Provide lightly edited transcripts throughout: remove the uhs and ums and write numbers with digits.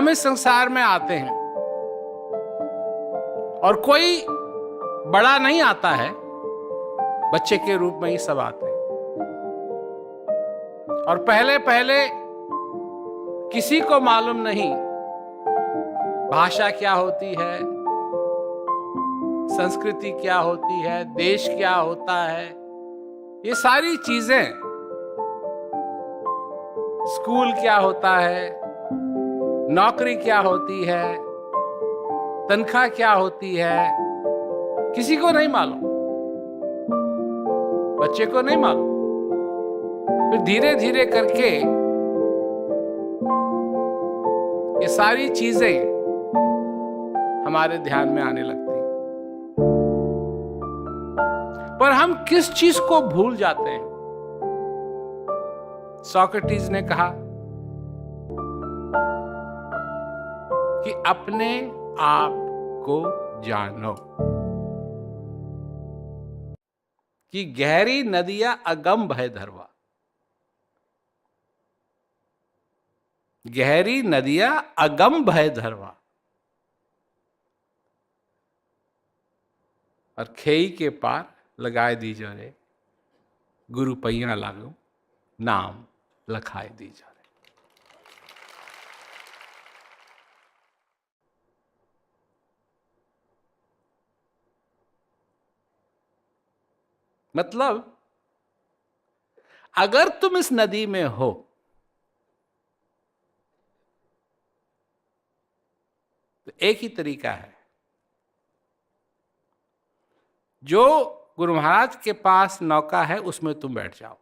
हम इस संसार में आते हैं और कोई बड़ा नहीं आता है, बच्चे के रूप में ही सब आते हैं। और पहले पहले किसी को मालूम नहीं भाषा क्या होती है, संस्कृति क्या होती है, देश क्या होता है, ये सारी चीजें, स्कूल क्या होता है, नौकरी क्या होती है, तनख्वाह क्या होती है, किसी को नहीं मालूम, बच्चे को नहीं मालूम। फिर धीरे धीरे करके ये सारी चीजें हमारे ध्यान में आने लगती हैं। पर हम किस चीज को भूल जाते हैं? सोक्रेटिस ने कहा कि अपने आप को जानो, कि गहरी नदियां अगम भय धरवा। गहरी नदियां अगम भय धरवा, और खेई के पार लगाए दीजो रे, गुरु पैया लागू नाम लखाए दीजो रे। मतलब अगर तुम इस नदी में हो तो एक ही तरीका है, जो गुरु महाराज के पास नौका है उसमें तुम बैठ जाओ।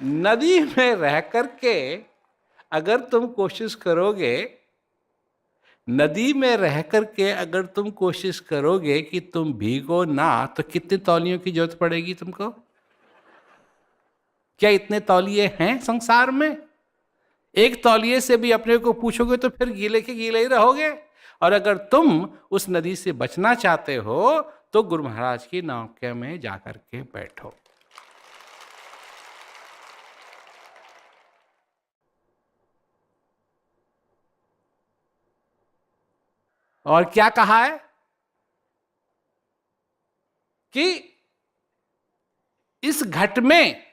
नदी में रह करके अगर तुम कोशिश करोगे, नदी में रह करके अगर तुम कोशिश करोगे कि तुम भीगो ना, तो कितने तौलियों की जरूरत पड़ेगी तुमको? क्या इतने तौलिए हैं संसार में? एक तौलिए से भी अपने को पूछोगे तो फिर गीले के गीले ही रहोगे। और अगर तुम उस नदी से बचना चाहते हो तो गुरु महाराज की नौके में जाकर के बैठो। और क्या कहा है कि इस घट में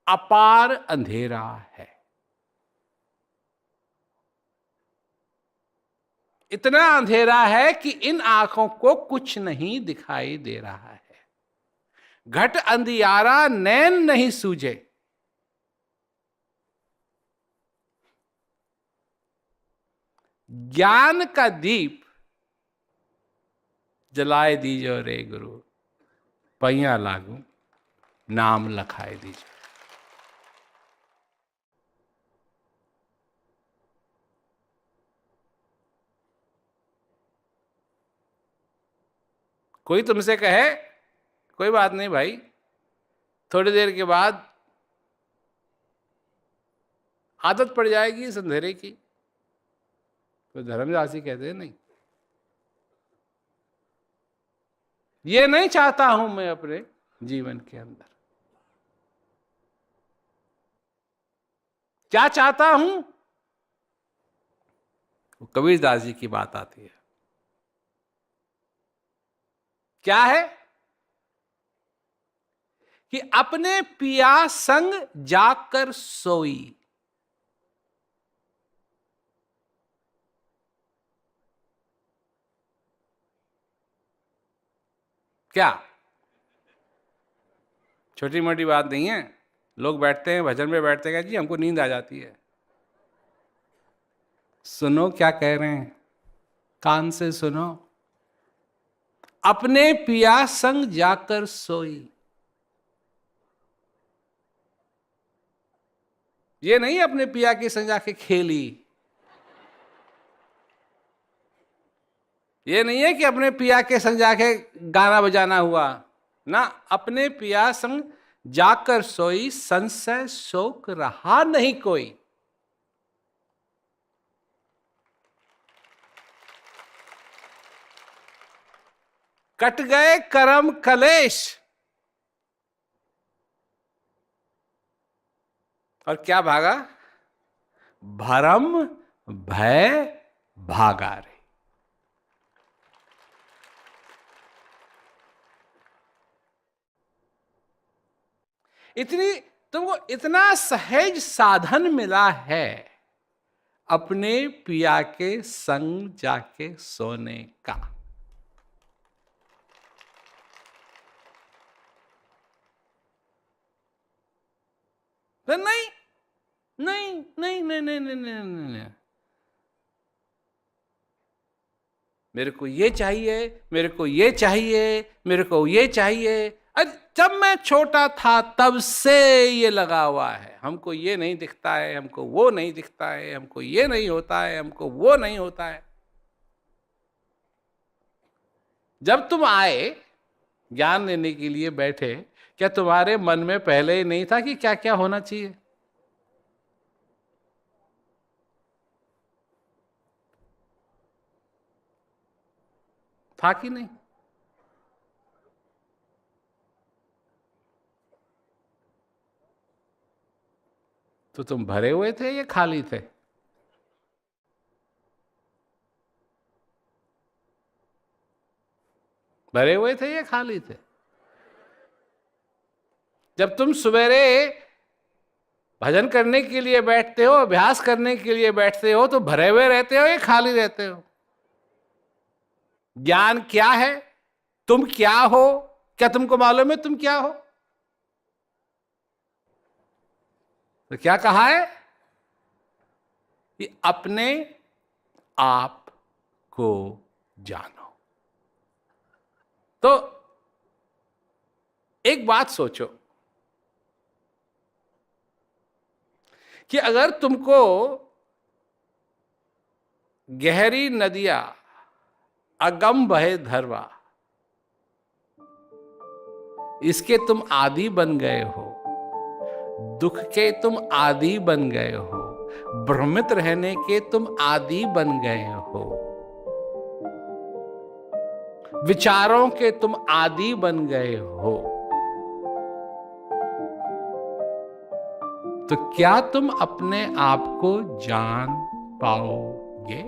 अपार अंधेरा है। इतना अंधेरा है कि इन आंखों को कुछ नहीं दिखाई दे रहा है। घट अंधियारा नैन नहीं सूझे, ज्ञान का दीप जलाए दीजो रे गुरु, पैया लागू नाम लखाए दीजो। कोई तुमसे कहे कोई बात नहीं भाई, थोड़ी देर के बाद आदत पड़ जाएगी इस अंधेरे की, तो धर्मदास जी कहते हैं नहीं, ये नहीं चाहता हूं मैं अपने जीवन के अंदर। क्या चाहता हूं? कबीरदास जी की बात आती है। क्या है? कि अपने पिया संग जाकर सोई। क्या छोटी मोटी बात नहीं है। लोग बैठते हैं भजन में, बैठते हैं जी हमको नींद आ जाती है। सुनो क्या कह रहे हैं, कान से सुनो। अपने पिया संग जाकर सोई, ये नहीं अपने पिया के संग जाके खेली, ये नहीं है कि अपने पिया के संग जाके गाना बजाना हुआ ना। अपने पिया संग जाकर सोई, संशय शोक रहा नहीं कोई। कट गए कर्म कलेश, और क्या भागा? भरम भय भागा रे। इतनी तुमको इतना सहज साधन मिला है अपने पिया के संग जाके सोने का। तो नहीं नहीं नहीं नहीं नहीं नहीं नहीं नहीं, मेरे को ये चाहिए, मेरे को ये चाहिए, मेरे को ये चाहिए। अरे जब मैं छोटा था तब से ये लगा हुआ है, हमको ये नहीं दिखता है, हमको वो नहीं दिखता है, हमको ये नहीं होता है, हमको वो नहीं होता है। जब तुम आए ज्ञान लेने के लिए बैठे, क्या तुम्हारे मन में पहले ही नहीं था कि क्या क्या होना चाहिए? था कि नहीं? तो तुम भरे हुए थे या खाली थे? भरे हुए थे या खाली थे? जब तुम सवेरे भजन करने के लिए बैठते हो, अभ्यास करने के लिए बैठते हो, तो भरे हुए रहते हो या खाली रहते हो? ज्ञान क्या है? तुम क्या हो? क्या तुमको मालूम है तुम क्या हो? तो क्या कहा है कि अपने आप को जानो। तो एक बात सोचो कि अगर तुमको गहरी नदियां अगम बहे धरवा, इसके तुम आदी बन गए हो, दुख के तुम आदी बन गए हो, भ्रमित रहने के तुम आदी बन गए हो, विचारों के तुम आदी बन गए हो, तो क्या तुम अपने आप को जान पाओगे?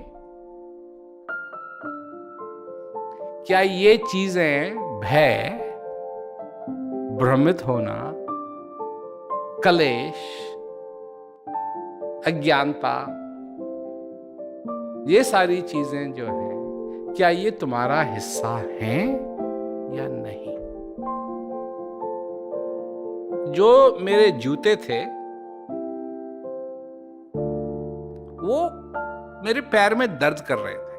क्या ये चीजें भय, भ्रमित होना, कलेश, अज्ञानता, ये सारी चीजें जो है, क्या ये तुम्हारा हिस्सा हैं या नहीं? जो मेरे जूते थे वो मेरे पैर में दर्द कर रहे थे,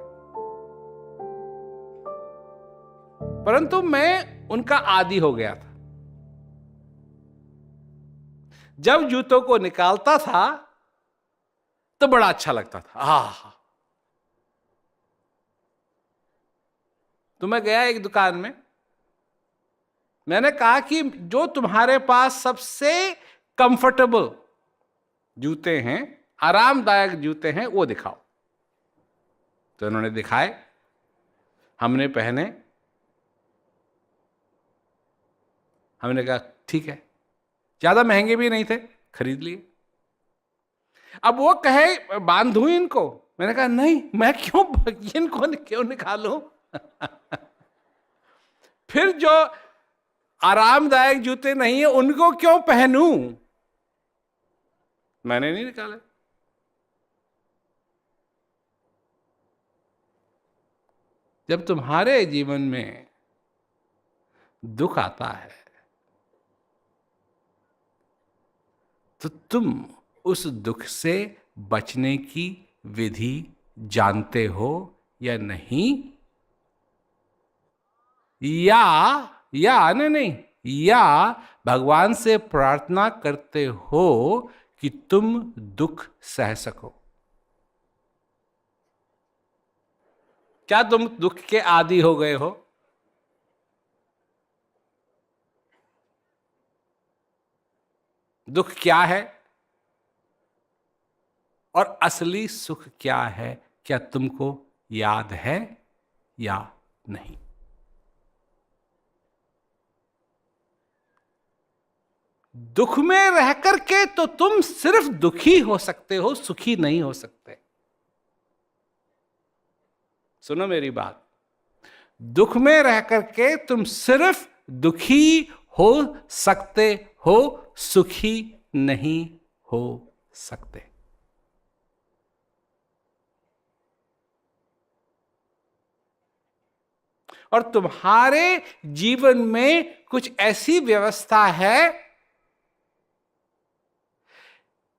परंतु मैं उनका आदी हो गया था। जब जूतों को निकालता था तो बड़ा अच्छा लगता था। तो मैं गया एक दुकान में, मैंने कहा कि जो तुम्हारे पास सबसे कंफर्टेबल जूते हैं, आरामदायक जूते हैं, वो दिखाओ। तो उन्होंने दिखाए, हमने पहने, हमने कहा ठीक है, ज्यादा महंगे भी नहीं थे, खरीद लिए। अब वो कहे बांधूं इनको, मैंने कहा नहीं, मैं क्यों निकालूं? फिर जो आरामदायक जूते नहीं है उनको क्यों पहनूं? मैंने नहीं निकाले। जब तुम्हारे जीवन में दुख आता है तो तुम उस दुख से बचने की विधि जानते हो या नहीं? या नहीं, या भगवान से प्रार्थना करते हो कि तुम दुख सह सको? क्या तुम दुख के आदी हो गए हो? दुख क्या है और असली सुख क्या है, क्या तुमको याद है या नहीं? दुख में रह करके तो तुम सिर्फ दुखी हो सकते हो, सुखी नहीं हो सकते। सुनो मेरी बात, दुख में रह करके तुम सिर्फ दुखी हो सकते हो, सुखी नहीं हो सकते। और तुम्हारे जीवन में कुछ ऐसी व्यवस्था है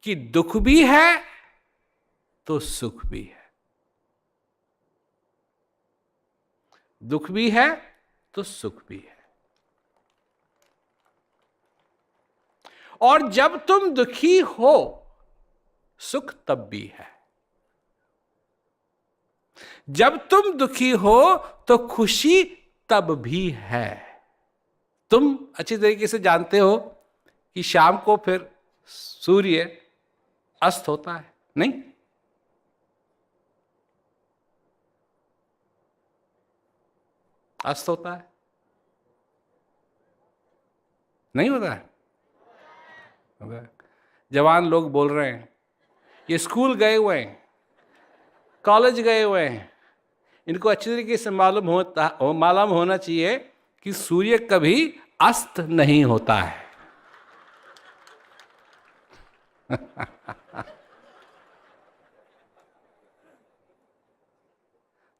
कि दुख भी है तो सुख भी है, दुख भी है तो सुख भी है। और जब तुम दुखी हो, सुख तब भी है। जब तुम दुखी हो तो खुशी तब भी है। तुम अच्छी तरीके से जानते हो कि शाम को फिर सूर्य अस्त होता है, नहीं? अस्त होता है, नहीं होता है? जवान लोग बोल रहे हैं, ये स्कूल गए हुए हैं, कॉलेज गए हुए हैं, इनको अच्छी तरीके से मालूम होना चाहिए कि सूर्य कभी अस्त नहीं होता है।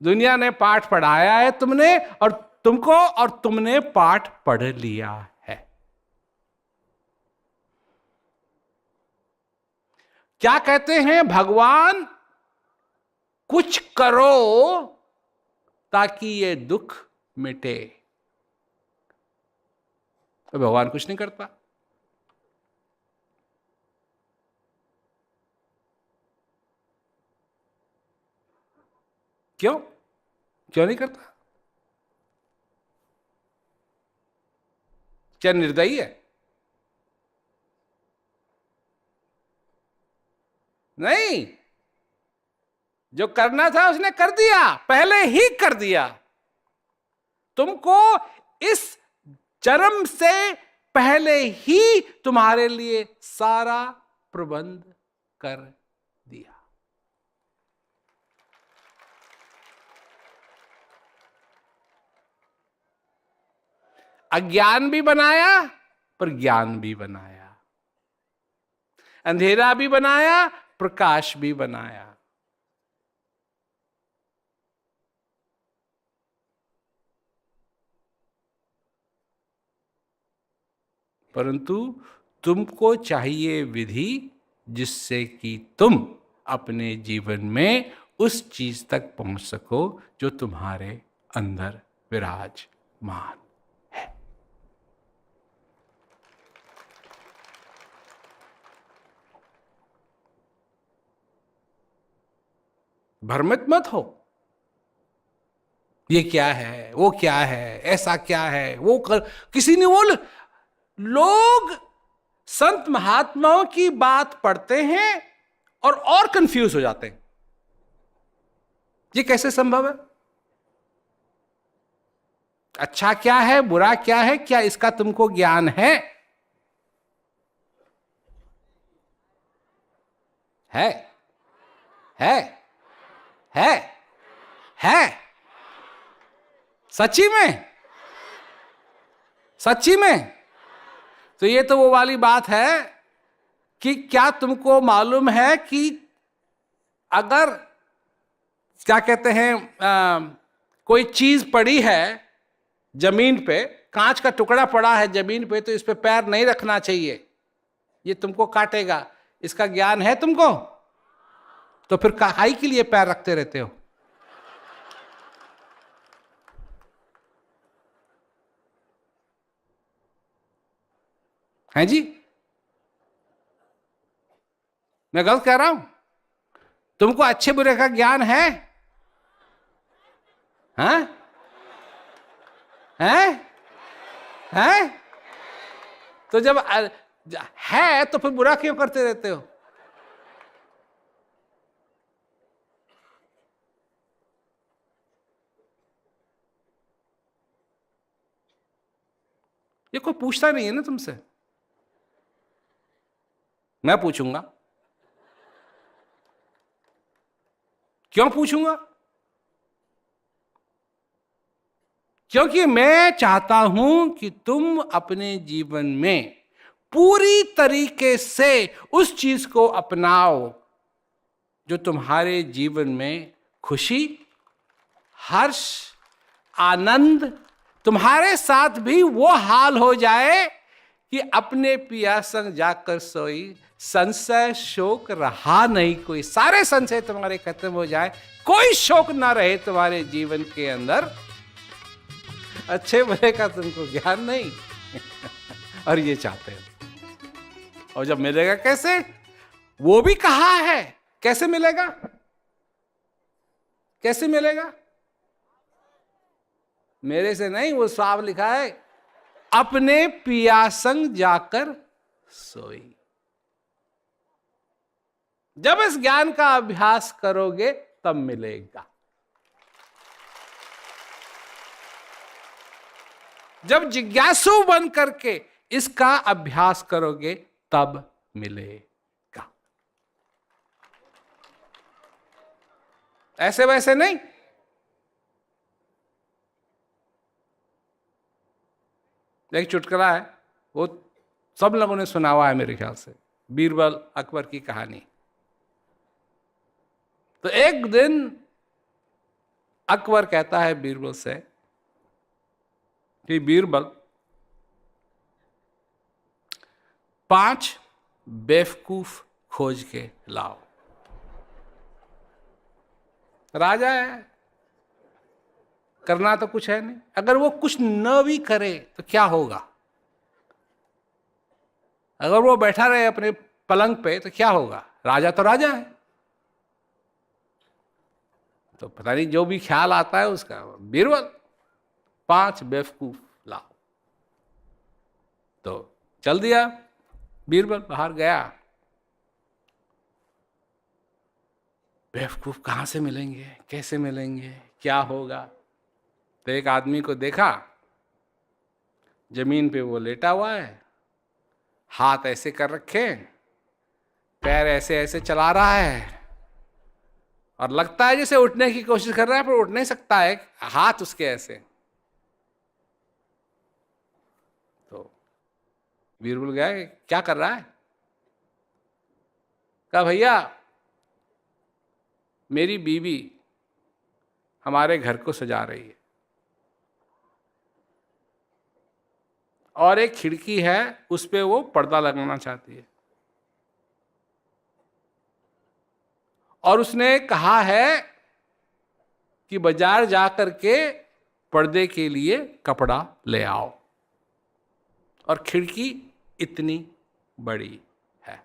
दुनिया ने पाठ पढ़ाया है तुमने और तुमको, और तुमने पाठ पढ़ लिया है। क्या कहते हैं भगवान? कुछ करो ताकि ये दुख मिटे। तो भगवान कुछ नहीं करता। क्यों? क्यों नहीं करता? क्या निर्दयी है? नहीं, जो करना था उसने कर दिया, पहले ही कर दिया। तुमको इस जन्म से पहले ही तुम्हारे लिए सारा प्रबंध कर दिया। अज्ञान भी बनाया पर ज्ञान भी बनाया, अंधेरा भी बनाया, प्रकाश भी बनाया। परंतु तुमको चाहिए विधि जिससे कि तुम अपने जीवन में उस चीज तक पहुंच सको जो तुम्हारे अंदर विराजमान है। भ्रमित मत हो, ये क्या है, वो क्या है, ऐसा क्या है, वो कर, किसी ने बोल, लोग संत महात्माओं की बात पढ़ते हैं और कंफ्यूज हो जाते हैं। ये कैसे संभव है? अच्छा क्या है, बुरा क्या है, क्या इसका तुमको ज्ञान है? है है है है सच्ची में, सच्ची में। तो ये तो वो वाली बात है कि क्या तुमको मालूम है कि अगर क्या कहते हैं कोई चीज पड़ी है जमीन पे, कांच का टुकड़ा पड़ा है जमीन पे, तो इस पे पैर नहीं रखना चाहिए, ये तुमको काटेगा। इसका ज्ञान है तुमको? तो फिर काहे के लिए पैर रखते रहते हो? हैं जी? मैं गलत कह रहा हूं? तुमको अच्छे बुरे का ज्ञान है? हैं? हैं? हैं? तो जब है तो फिर बुरा क्यों करते रहते हो? ये कोई पूछता नहीं है ना तुमसे। मैं पूछूंगा। क्यों पूछूंगा? क्योंकि मैं चाहता हूं कि तुम अपने जीवन में पूरी तरीके से उस चीज को अपनाओ जो तुम्हारे जीवन में खुशी, हर्ष, आनंद, तुम्हारे साथ भी वो हाल हो जाए कि अपने पिया संग जाकर सोई, संशय शोक रहा नहीं कोई, सारे संशय तुम्हारे खत्म हो जाए, कोई शोक ना रहे तुम्हारे जीवन के अंदर, अच्छे बुरे का तुमको ज्ञान नहीं। और ये चाहते हो। और जब मिलेगा कैसे, वो भी कहा है, कैसे मिलेगा? कैसे मिलेगा? मेरे से नहीं, वो साफ लिखा है, अपने पिया संग जाकर सोई। जब इस ज्ञान का अभ्यास करोगे तब मिलेगा। जब जिज्ञासु बन करके इसका अभ्यास करोगे तब मिलेगा, ऐसे वैसे नहीं। एक चुटकुला है, वो सब लोगों ने सुना हुआ है मेरे ख्याल से, बीरबल अकबर की कहानी। तो एक दिन अकबर कहता है बीरबल से कि बीरबल, 5 बेवकूफ खोज के लाओ। राजा है, करना तो कुछ है नहीं, अगर वो कुछ न भी करे तो क्या होगा? अगर वो बैठा रहे अपने पलंग पे तो क्या होगा? राजा तो राजा है। तो पता नहीं जो भी ख्याल आता है उसका, बीरबल 5 बेवकूफ लाओ। तो चल दिया, बीरबल बाहर गया। बेवकूफ कहां से मिलेंगे, कैसे मिलेंगे, क्या होगा? तो एक आदमी को देखा, जमीन पे वो लेटा हुआ है, हाथ ऐसे कर रखे, पैर ऐसे ऐसे चला रहा है, और लगता है जैसे उठने की कोशिश कर रहा है पर उठ नहीं सकता है, हाथ उसके ऐसे। तो बीरबल गए, क्या कर रहा है? कहा, भैया मेरी बीवी हमारे घर को सजा रही है, और एक खिड़की है उस पे वो पर्दा लगाना चाहती है, और उसने कहा है कि बाजार जा करके पर्दे के लिए कपड़ा ले आओ, और खिड़की इतनी बड़ी है।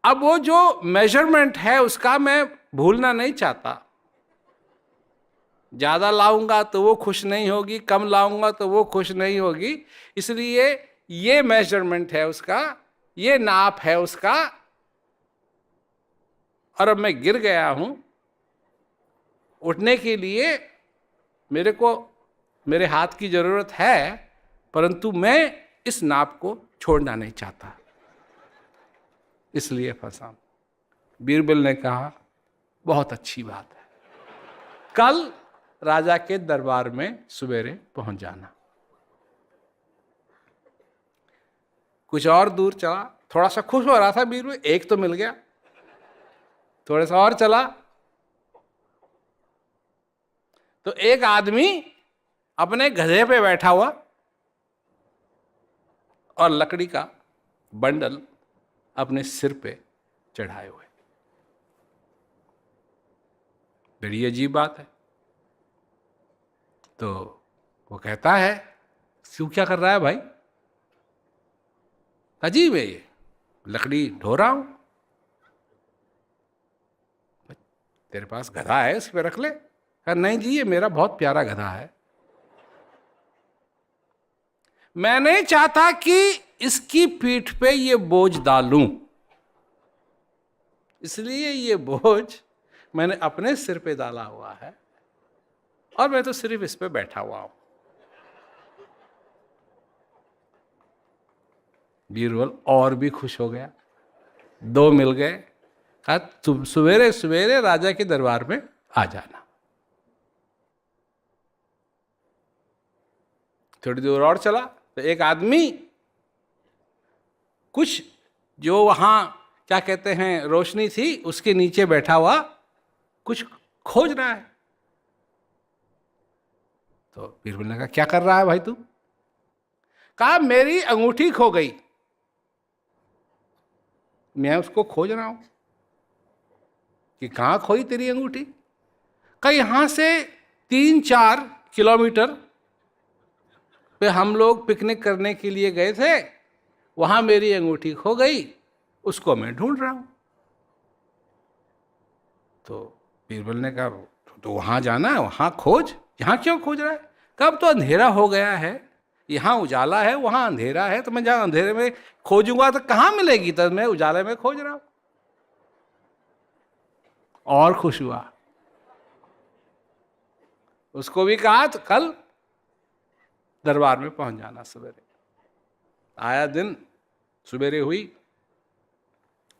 अब वो जो मेजरमेंट है उसका मैं भूलना नहीं चाहता। ज्यादा लाऊंगा तो वो खुश नहीं होगी, कम लाऊंगा तो वो खुश नहीं होगी, इसलिए ये मेजरमेंट है उसका, ये नाप है उसका। और अब मैं गिर गया हूं, उठने के लिए मेरे को मेरे हाथ की जरूरत है, परंतु मैं इस नाप को छोड़ना नहीं चाहता, इसलिए फंसा। बीरबल ने कहा, बहुत अच्छी बात है, कल राजा के दरबार में सवेरे पहुंच जाना। कुछ और दूर चला, थोड़ा सा खुश हो रहा था बीरबल, एक तो मिल गया। थोड़ा सा और चला तो एक आदमी अपने गधे पे बैठा हुआ और लकड़ी का बंडल अपने सिर पे चढ़ाए हुए। बड़ी अजीब बात है। तो वो कहता है, तू क्या कर रहा है भाई? अजीब है, ये लकड़ी ढो रहा हूं। तेरे पास गधा है, उस पर रख ले। कहा, नहीं जी, ये मेरा बहुत प्यारा गधा है, मैं नहीं चाहता कि इसकी पीठ पे ये बोझ डालूं, इसलिए ये बोझ मैंने अपने सिर पे डाला हुआ है, और मैं तो सिर्फ इस पे बैठा हुआ हूं। बीरबल और भी खुश हो गया, दो मिल गए। कहा तुम सवेरे सवेरे राजा के दरबार में आ जाना। थोड़ी दूर और चला तो एक आदमी कुछ जो वहां क्या कहते हैं रोशनी थी उसके नीचे बैठा हुआ कुछ खोज रहा है। तो बीरबल ने कहा क्या कर रहा है भाई तू? कहा मेरी अंगूठी खो गई, मैं उसको खोज रहा हूं। कि कहां खोई तेरी अंगूठी? कहा यहां से 3-4 किलोमीटर पे हम लोग पिकनिक करने के लिए गए थे, वहां मेरी अंगूठी खो गई, उसको मैं ढूंढ रहा हूं। तो बीरबल ने कहा तो वहां जाना है, वहां खोज, यहां क्यों खोज रहा है? कब तो अंधेरा हो गया है, यहां उजाला है वहां अंधेरा है, तो मैं जहां अंधेरे में खोजूंगा तो कहां मिलेगी, तो मैं उजाले में खोज रहा हूं। और खुश हुआ। उसको भी कहा तो कल दरबार में पहुंच जाना सवेरे। आया दिन, सवेरे हुई,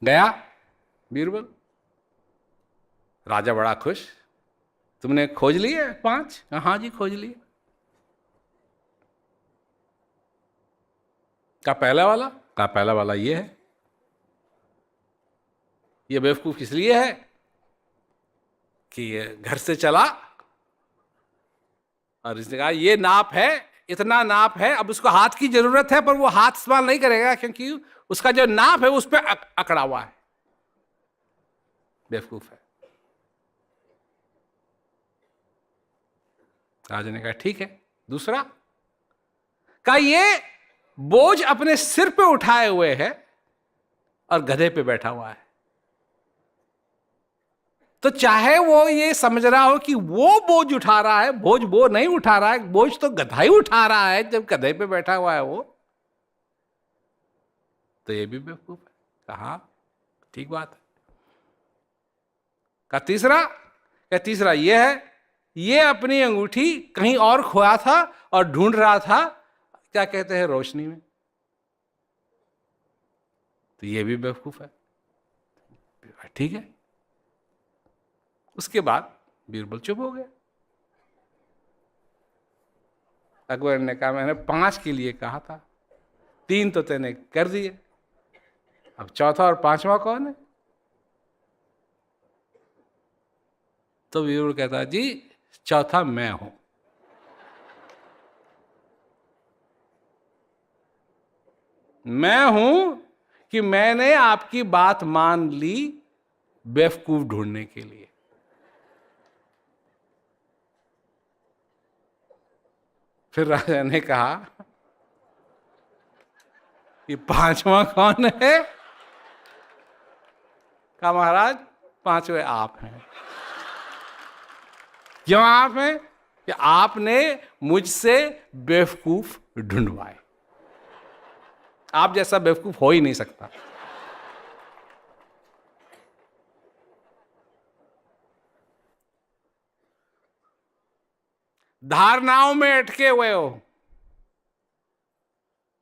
गया बीरबल। राजा बड़ा खुश, तुमने खोज लिए 5? हाँ जी खोज लिए। का पहला वाला? का पहला वाला ये है। ये बेवकूफ इसलिए है कि ये घर से चला और इसने कहा ये नाप है, इतना नाप है, अब उसको हाथ की जरूरत है पर वो हाथ इस्तेमाल नहीं करेगा क्योंकि उसका जो नाप है उस पर अकड़ा हुआ है। बेवकूफ है। राजा ने कहा ठीक है। दूसरा? कहा ये बोझ अपने सिर पे उठाए हुए है और गधे पे बैठा हुआ है, तो चाहे वो ये समझ रहा हो कि वो बोझ उठा रहा है, बोझ वो नहीं उठा रहा है, बोझ तो गधा ही उठा रहा है जब गधे पे बैठा हुआ है वो, तो ये भी बेवकूफ है। कहा ठीक बात है। का तीसरा? क्या तीसरा ये है, ये अपनी अंगूठी कहीं और खोया था और ढूंढ रहा था क्या कहते हैं रोशनी में, तो ये भी बेवकूफ है। ठीक है। उसके बाद बीरबल चुप हो गया। अकबर ने कहा मैंने 5 के लिए कहा था, 3 तो तूने कर दिए, अब चौथा और 5वां कौन है? तो बीरबल कहता जी चौथा मैं हूं। मैं हूं कि मैंने आपकी बात मान ली बेवकूफ ढूंढने के लिए। फिर राजा ने कहा कि 5वां कौन है? कहा महाराज 5वें आप हैं। क्यों आप हैं? कि आपने मुझसे बेवकूफ ढूंढवाए। आप जैसा बेवकूफ हो ही नहीं सकता। धारणाओं में अटके हुए हो,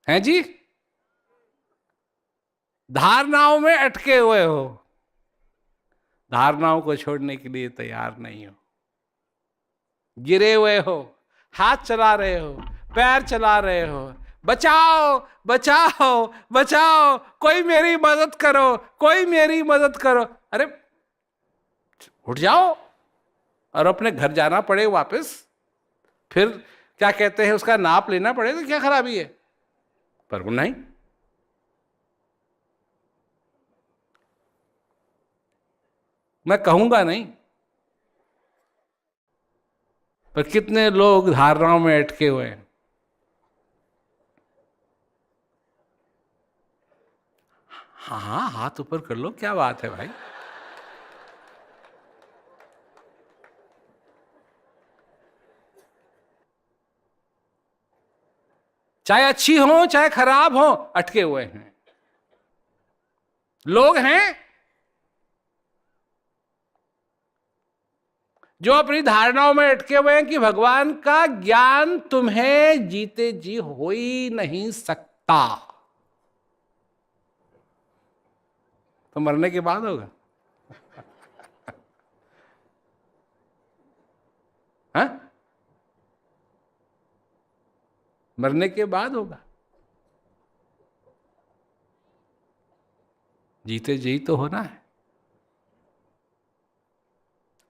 हैं जी? धारणाओं में अटके हुए हो, धारणाओं को छोड़ने के लिए तैयार नहीं हो, गिरे हुए हो, हाथ चला रहे हो, पैर चला रहे हो, बचाओ बचाओ बचाओ, कोई मेरी मदद करो, कोई मेरी मदद करो। अरे उठ जाओ। और अपने घर जाना पड़े वापस, फिर क्या कहते हैं उसका नाप लेना पड़े, तो क्या खराबी है? पर वो नहीं। मैं कहूंगा नहीं, पर कितने लोग धारणाओं में अटके हुए हैं। हाँ हाथ ऊपर कर लो, क्या बात है भाई। चाहे अच्छी हो चाहे खराब हो, अटके हुए हैं लोग हैं जो अपनी धारणाओं में अटके हुए हैं कि भगवान का ज्ञान तुम्हें जीते जी हो ही नहीं सकता। तो मरने के बाद होगा। हाँ, मरने के बाद होगा। जीते जी तो होना है।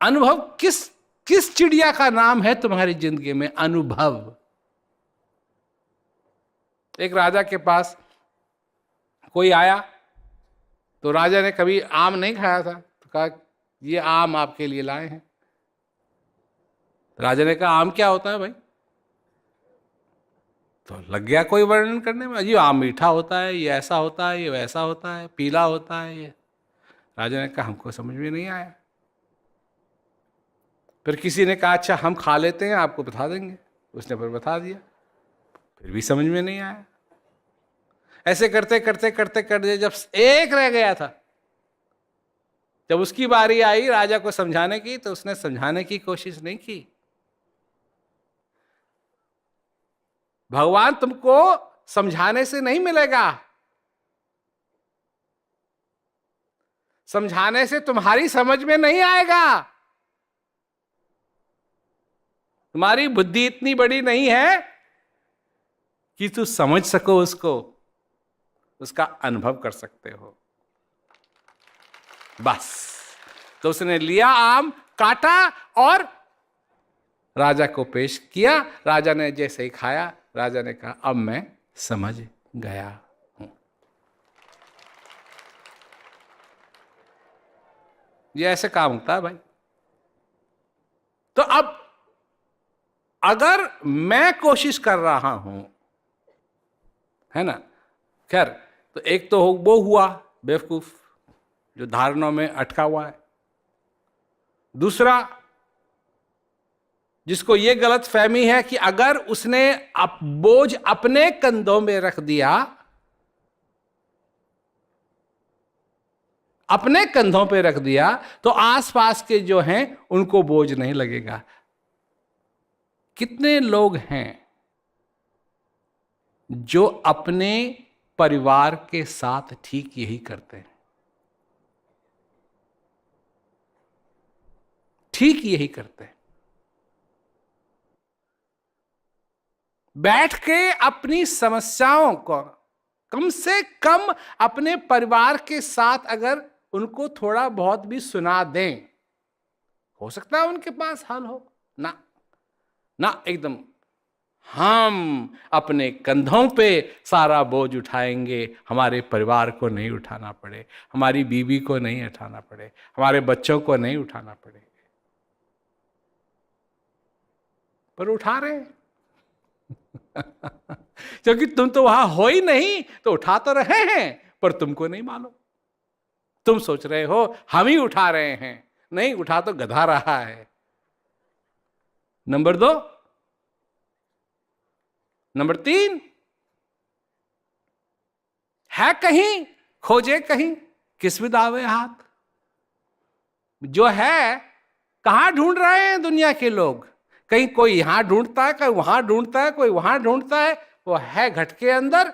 अनुभव किस किस चिड़िया का नाम है तुम्हारी जिंदगी में? अनुभव। एक राजा के पास कोई आया, तो राजा ने कभी आम नहीं खाया था, तो कहा ये आम आपके लिए लाए हैं। राजा ने कहा आम क्या होता है भाई? तो लग गया कोई वर्णन करने में, जी आम मीठा होता है, ये ऐसा होता है, ये वैसा होता है, पीला होता है ये। राजा ने कहा हमको समझ में नहीं आया। फिर किसी ने कहा अच्छा हम खा लेते हैं, आपको बता देंगे। उसने फिर बता दिया, फिर भी समझ में नहीं आया। ऐसे करते करते करते करते जब एक रह गया था, जब उसकी बारी आई राजा को समझाने की, तो उसने समझाने की कोशिश नहीं की। भगवान तुमको समझाने से नहीं मिलेगा, समझाने से तुम्हारी समझ में नहीं आएगा। तुम्हारी बुद्धि इतनी बड़ी नहीं है कि तू समझ सको उसको, उसका अनुभव कर सकते हो बस। तो उसने लिया आम, काटा और राजा को पेश किया। राजा ने जैसे ही खाया, राजा ने कहा अब मैं समझ गया हूं। ये ऐसे काम होता है भाई। तो अब अगर मैं कोशिश कर रहा हूं, है ना, खैर, तो एक तो वो हुआ बेवकूफ जो धारणों में अटका हुआ है। दूसरा, जिसको ये गलत फहमी है कि अगर उसने बोझ अपने कंधों में रख दिया, अपने कंधों पे रख दिया, तो आसपास के जो हैं उनको बोझ नहीं लगेगा। कितने लोग हैं जो अपने परिवार के साथ ठीक यही करते हैं, ठीक यही करते हैं। बैठ के अपनी समस्याओं को कम से कम अपने परिवार के साथ अगर उनको थोड़ा बहुत भी सुना दें, हो सकता है उनके पास हल हो। ना ना, एकदम हम अपने कंधों पे सारा बोझ उठाएंगे, हमारे परिवार को नहीं उठाना पड़े, हमारी बीवी को नहीं उठाना पड़े, हमारे बच्चों को नहीं उठाना पड़े, पर उठा रहे हैं। क्योंकि तुम तो वहां हो ही नहीं, तो उठा तो रहे हैं, पर तुमको नहीं मालूम। तुम सोच रहे हो हम ही उठा रहे हैं, नहीं, उठा तो गधा रहा है। नंबर 2, नंबर 3, है कहीं, खोजे कहीं, किस विद आवे हाथ। जो है कहां ढूंढ रहे हैं दुनिया के लोग? कहीं कोई यहां ढूंढता है, कोई वहां ढूंढता है, कोई वहां ढूंढता है। वो है घट के अंदर,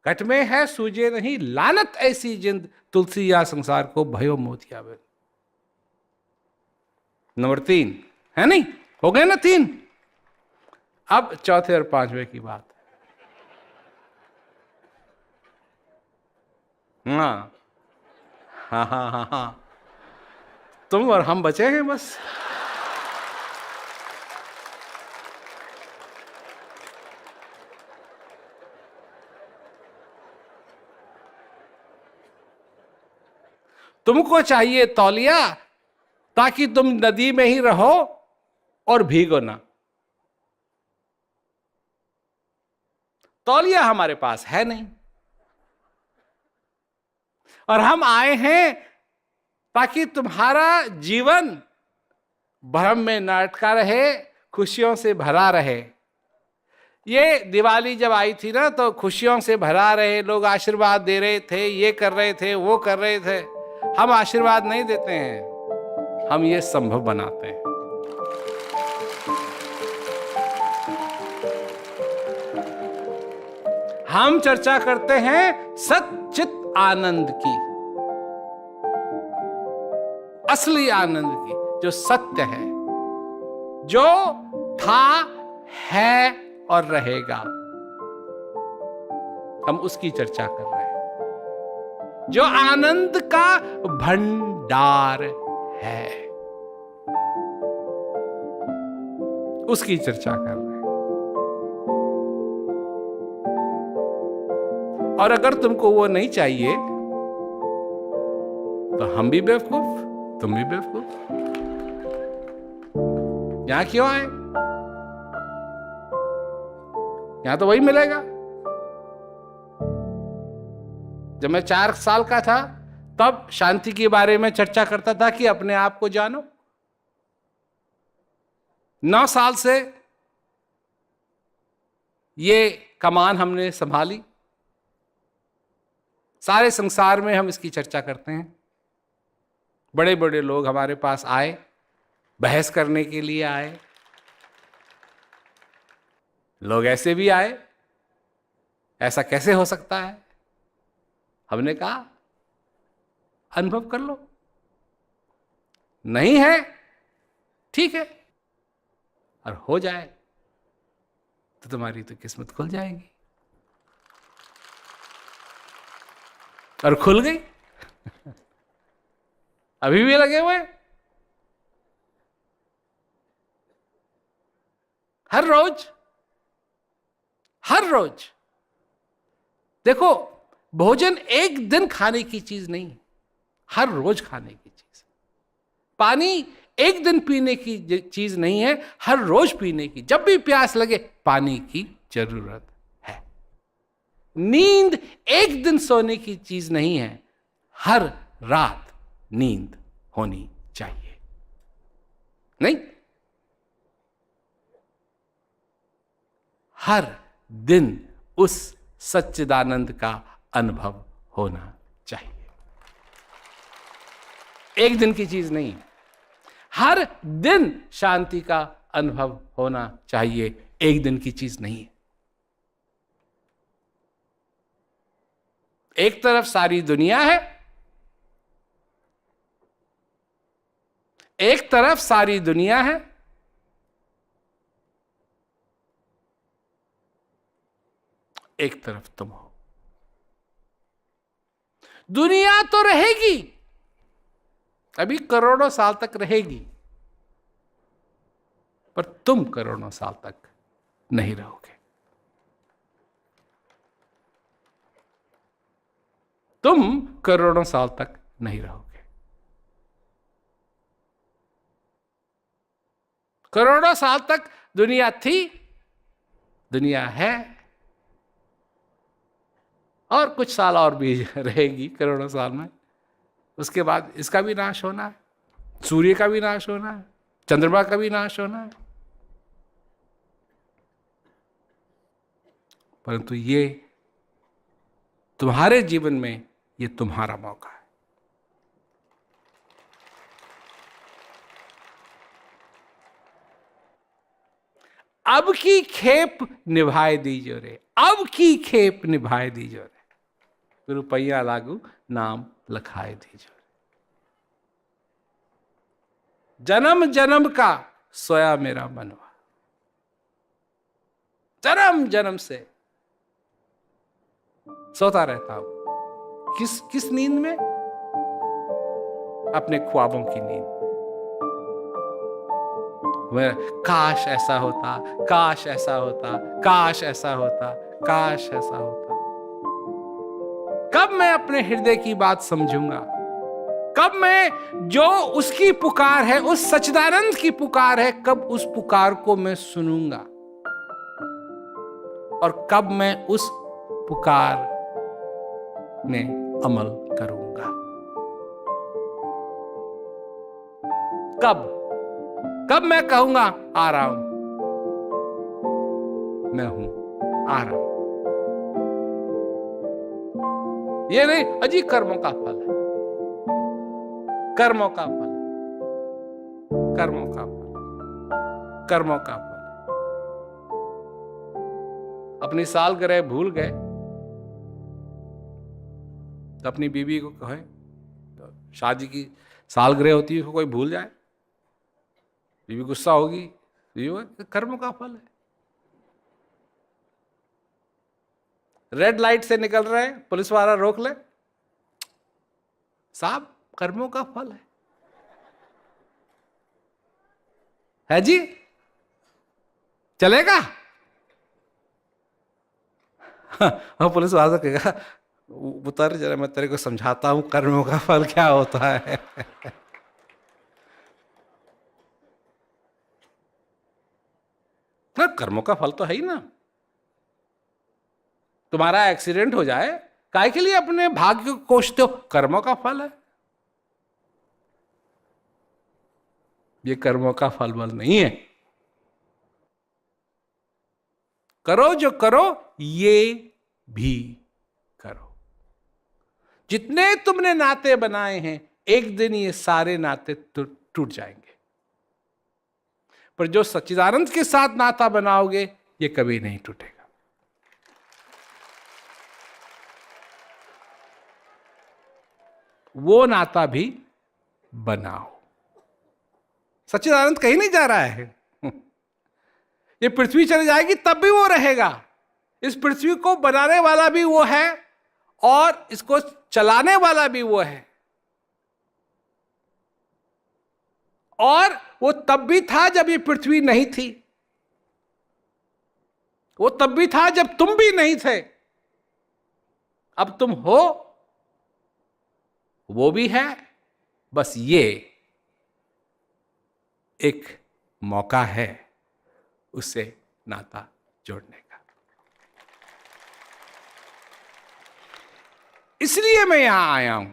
घट में है, सूझे नहीं लानत ऐसी जिंद, तुलसी या संसार को भयो मोतिया बिन। नंबर 3 है नहीं, हो गए ना 3। अब चौथे और 5वें की बात। हाँ हाँ हाँ हाँ हाँ, तुम और हम बचे हैं बस। तुमको चाहिए तौलिया, ताकि तुम नदी में ही रहो और भीगो ना। तौलिया हमारे पास है नहीं, और हम आए हैं ताकि तुम्हारा जीवन भ्रम में न अटका रहे, खुशियों से भरा रहे। ये दिवाली जब आई थी ना, तो खुशियों से भरा रहे, लोग आशीर्वाद दे रहे थे, ये कर रहे थे, वो कर रहे थे। हम आशीर्वाद नहीं देते हैं, हम ये संभव बनाते हैं। हम चर्चा करते हैं सच्चित आनंद की, असली आनंद की, जो सत्य है, जो था, है और रहेगा। हम उसकी चर्चा कर रहे हैं, जो आनंद का भंडार है, उसकी चर्चा कर रहे हैं। और अगर तुमको वो नहीं चाहिए तो हम भी बेवकूफ, तुम भी बेवकूफ। यहां क्यों आए? यहां तो वही मिलेगा। जब मैं 4 साल का था तब शांति के बारे में चर्चा करता था कि अपने आप को जानो। 9 साल से ये कमान हमने संभाली। सारे संसार में हम इसकी चर्चा करते हैं। बड़े बड़े लोग हमारे पास आए, बहस करने के लिए आए। लोग ऐसे भी आए, ऐसा कैसे हो सकता है? हमने कहा अनुभव कर लो, नहीं है ठीक है, और हो जाए तो तुम्हारी तो किस्मत खुल जाएगी। और खुल गई। अभी भी लगे हुए हर रोज, हर रोज। देखो, भोजन एक दिन खाने की चीज नहीं, हर रोज खाने की चीज। पानी एक दिन पीने की चीज नहीं है, हर रोज पीने की। जब भी प्यास लगे पानी की जरूरत है। नींद एक दिन सोने की चीज नहीं है, हर रात नींद होनी चाहिए। नहीं, हर दिन उस सच्चिदानंद का अनुभव होना चाहिए। एक दिन की चीज नहीं, हर दिन शांति का अनुभव होना चाहिए, एक दिन की चीज नहीं है। एक तरफ सारी दुनिया है, एक तरफ सारी दुनिया है, एक तरफ तुम हो। दुनिया तो रहेगी, अभी करोड़ों साल तक रहेगी, पर तुम करोड़ों साल तक नहीं रहोगे। तुम करोड़ों साल तक नहीं रहोगे। करोड़ों साल तक दुनिया थी, दुनिया है, और कुछ साल और भी रहेगी करोड़ों साल में। उसके बाद इसका भी नाश होना है, सूर्य का भी नाश होना है, चंद्रमा का भी नाश होना है। परंतु ये तुम्हारे जीवन में, ये तुम्हारा मौका है। अब की खेप निभाए दीजिए रे, अब की खेप निभाए दीजिए रे, रुपया लागू नाम लखाए दीजिए। जन्म जन्म का सोया मेरा मनवा, जन्म जन्म से सोता रहता हूं। किस नींद में? अपने ख्वाबों की नींद। काश ऐसा होता, काश ऐसा होता, काश ऐसा होता, काश ऐसा होता। कब मैं अपने हृदय की बात समझूंगा? कब मैं जो उसकी पुकार है, उस सच्चिदानंद की पुकार है, कब उस पुकार को मैं सुनूंगा? और कब मैं उस पुकार में अमल करूंगा? कब मैं कहूंगा आ रहा हूं, मैं हूं, आ रहा हूं। ये नहीं अजी कर्मों का फल है, कर्मों का फल, कर्मों का फल, कर्मों का फल। अपनी सालगिरह भूल गए, तो अपनी बीवी को कहे, तो शादी की सालगिरह होती है, उसको कोई भूल जाए, बीवी गुस्सा होगी, बीवी कर्म का फल है। रेड लाइट से निकल रहे हैं, पुलिस वाला रोक ले, साहब कर्मों का फल है जी, चलेगा? हाँ, पुलिस वाला कहेगा उतर जरा, मैं तेरे को समझाता हूं कर्मों का फल क्या होता है। ना, कर्मों का फल तो है ही ना। तुम्हारा एक्सीडेंट हो जाए, काहे के लिए अपने भाग्य को कोसते हो? कर्मों का फल है। ये कर्मों का फल बल नहीं है। करो जो करो, ये भी करो। जितने तुमने नाते बनाए हैं, एक दिन ये सारे नाते टूट जाएंगे, पर जो सच्चिदानंद के साथ नाता बनाओगे, ये कभी नहीं टूटेगा। वो नाता भी बनाओ। सच्चिदानंद कहीं नहीं जा रहा है। ये पृथ्वी चली जाएगी तब भी वो रहेगा। इस पृथ्वी को बनाने वाला भी वो है और इसको चलाने वाला भी वो है। और वो तब भी था जब ये पृथ्वी नहीं थी, वो तब भी था जब तुम भी नहीं थे। अब तुम हो, वो भी है। बस ये एक मौका है उससे नाता जोड़ने का। इसलिए मैं यहां आया हूं।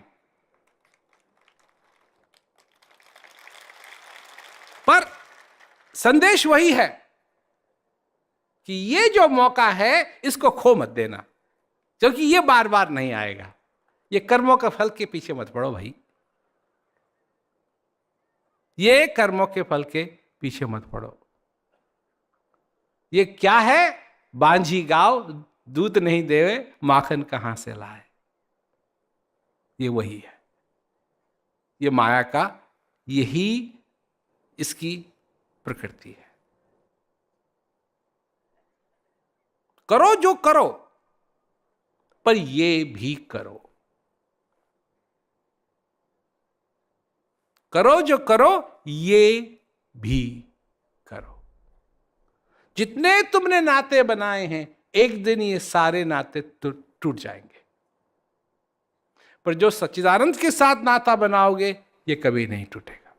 पर संदेश वही है कि ये जो मौका है, इसको खो मत देना, क्योंकि ये बार बार नहीं आएगा। ये कर्मों के फल के पीछे मत पड़ो भाई, ये कर्मों के फल के पीछे मत पड़ो। ये क्या है? बांझी गाव दूध नहीं देवे, माखन कहां से लाए। ये वही है। ये माया का यही इसकी प्रकृति है। करो जो करो, पर ये भी करो। करो जो करो, ये भी करो। जितने तुमने नाते बनाए हैं, एक दिन ये सारे नाते टूट जाएंगे, पर जो सच्चिदानंद के साथ नाता बनाओगे, ये कभी नहीं टूटेगा।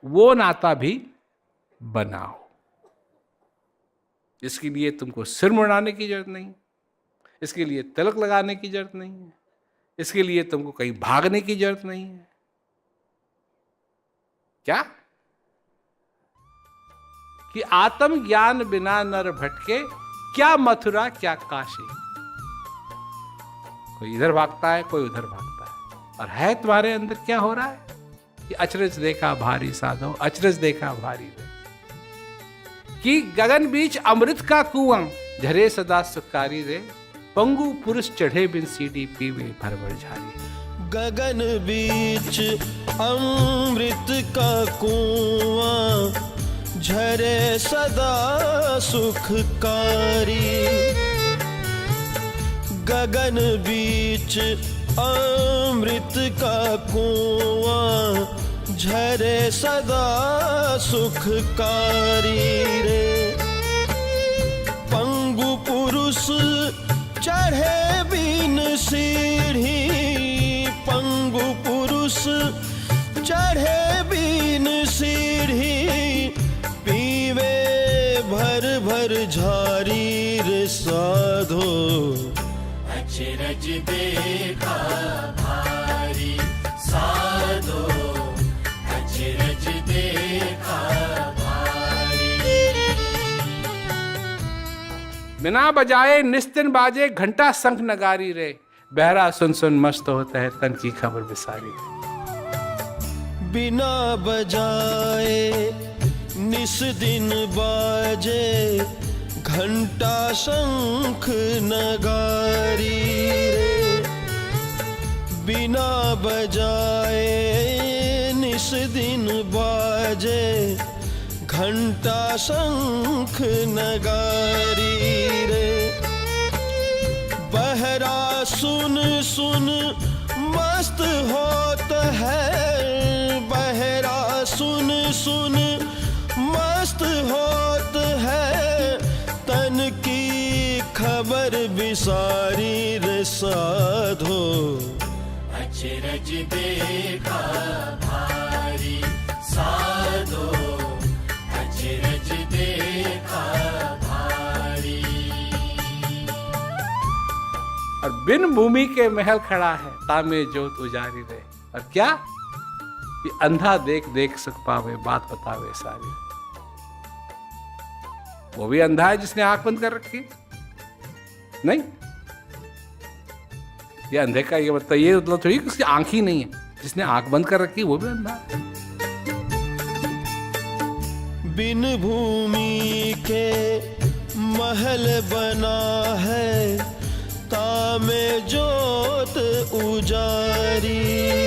वो नाता भी बनाओ। इसके लिए तुमको सिर मुड़ाने की जरूरत नहीं, इसके लिए तिलक लगाने की जरूरत नहीं है, इसके लिए तुमको कहीं भागने की जरूरत नहीं है। क्या कि आत्म ज्ञान बिना नर भटके, क्या मथुरा क्या काशी। कोई इधर भागता है, कोई उधर भागता है, और है तुम्हारे अंदर क्या हो रहा है कि अचरज देखा भारी साधो, अचरज देखा भारी रे, कि गगन बीच अमृत का कुआं, झरे सदा सुखारी रे, पंगु पुरुष चढ़े बिन सीढ़ी पीवे भर भर झारी। गगन बीच अमृत का कुआं, झरे सदा सुखकारी। गगन बीच अमृत का कुआं, झरे सदा सुखकारी रे। पंगु पुरुष चढ़े बिन सीढ़ी, पंगु पुरुष चढ़े बिन सीढ़ी, पीवे भर भर झारी रे साधो। अचरज देखा भारी साधो, अचरज देखा भारी। बिना बजाए निस्तिन बाजे, घंटा शंख नगारी रे, बहरा सुन सुन मस्त होता है तन की खबर बिसारी। बिना बजाए निस दिन बाजे, घंटा शंख नगारी रे, बिना बजाए निस दिन बाजे घंटा शंख नगारी रे। बहरा सुन सुन मस्त होत है, बहरा सुन सुन मस्त होत है, तन की खबर बिसारी रे साधो। अचरज देखा भारी साधो, अचरज देखा भारी। और बिन भूमि के महल खड़ा है, तामे जोत उजारी रहे। और क्या कि अंधा देख देख सुख पावे, बात बतावे सारी। वो भी अंधा है जिसने आंख बंद कर रखी? नहीं, ये अंधे का ये मतलब ये मतलब थोड़ी कि उसकी आंख ही नहीं है। जिसने आंख बंद कर रखी वो भी अंधा है। बिन भूमि के महल बना है, तामे जोत उजारी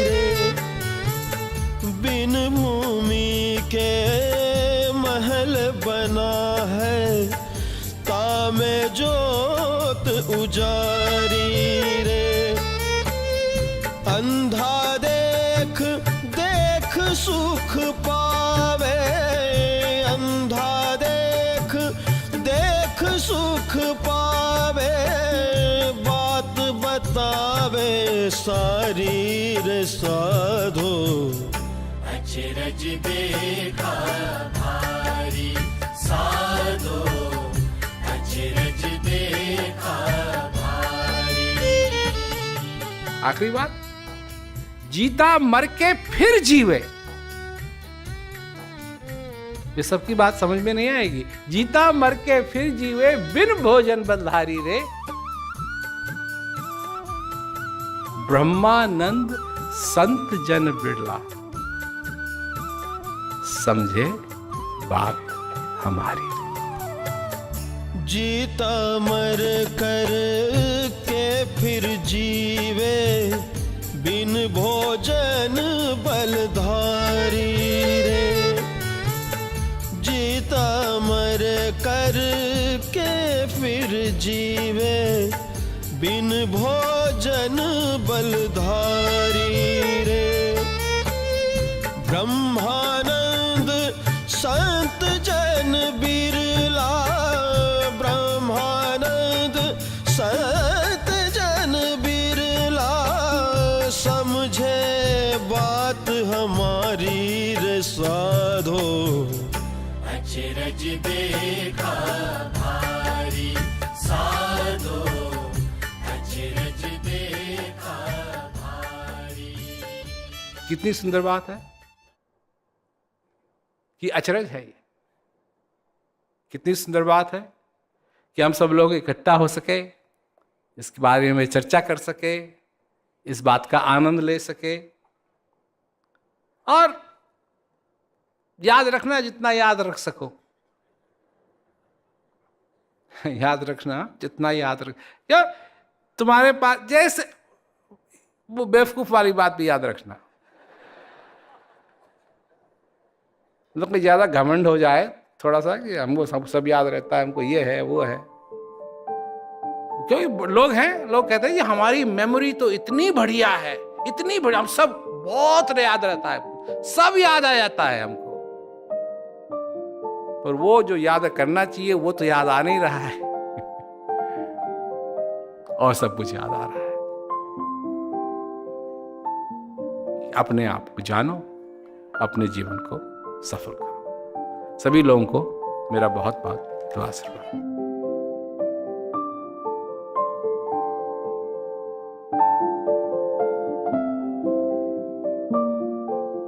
रे। बिन भूमि के महल बना है, तामे जोत उजारी रे। अंधा देख देख सुख पावे, अंधा देख देख सुख पावे, बात बतावे सारी रे साधो। अचरज देखा भारी साधो, अचरज देखा भारी। आखिरी बात, जीता मर के फिर जीवे। ये सबकी बात समझ में नहीं आएगी। जीता मर के फिर जीवे, बिन भोजन बंधारी रे। ब्रह्मानंद संत जन बिरला, समझे बात हमारी। जीता मर कर के फिर जीवे, बिन भोजन बलधारी रे। जीता मर कर के फिर जीवे, बिन भोजन बलधारी रे। ब्रह्मानंद संत जन बिरला, ब्रह्मानंद संत जन बिरला, समझे बात हमारी रे साधो। अचरज देखा भारी साधो, अचरज देखा भारी। कितनी सुंदर बात है कि अचरज है ये। कितनी सुंदर बात है कि हम सब लोग इकट्ठा हो सके, इसके बारे में चर्चा कर सके, इस बात का आनंद ले सके। और याद रखना जितना याद रख सको, याद रखना जितना याद रख। या तुम्हारे पास जैसे वो बेवकूफ वाली बात भी याद रखना, मतलब कि ज्यादा घमंड हो जाए थोड़ा सा कि हमको सब याद रहता है, हमको ये है वो है। क्योंकि लोग हैं, लोग कहते हैं कि हमारी मेमोरी तो इतनी बढ़िया है, इतनी बढ़िया, हम सब बहुत याद रहता है, सब याद आ जाता है हमको। पर वो जो याद करना चाहिए वो तो याद आ नहीं रहा है और सब कुछ याद आ रहा है। अपने आप को जानो, अपने जीवन को सफल करो। सभी लोगों को मेरा बहुत बहुत दुआ आशीर्वाद।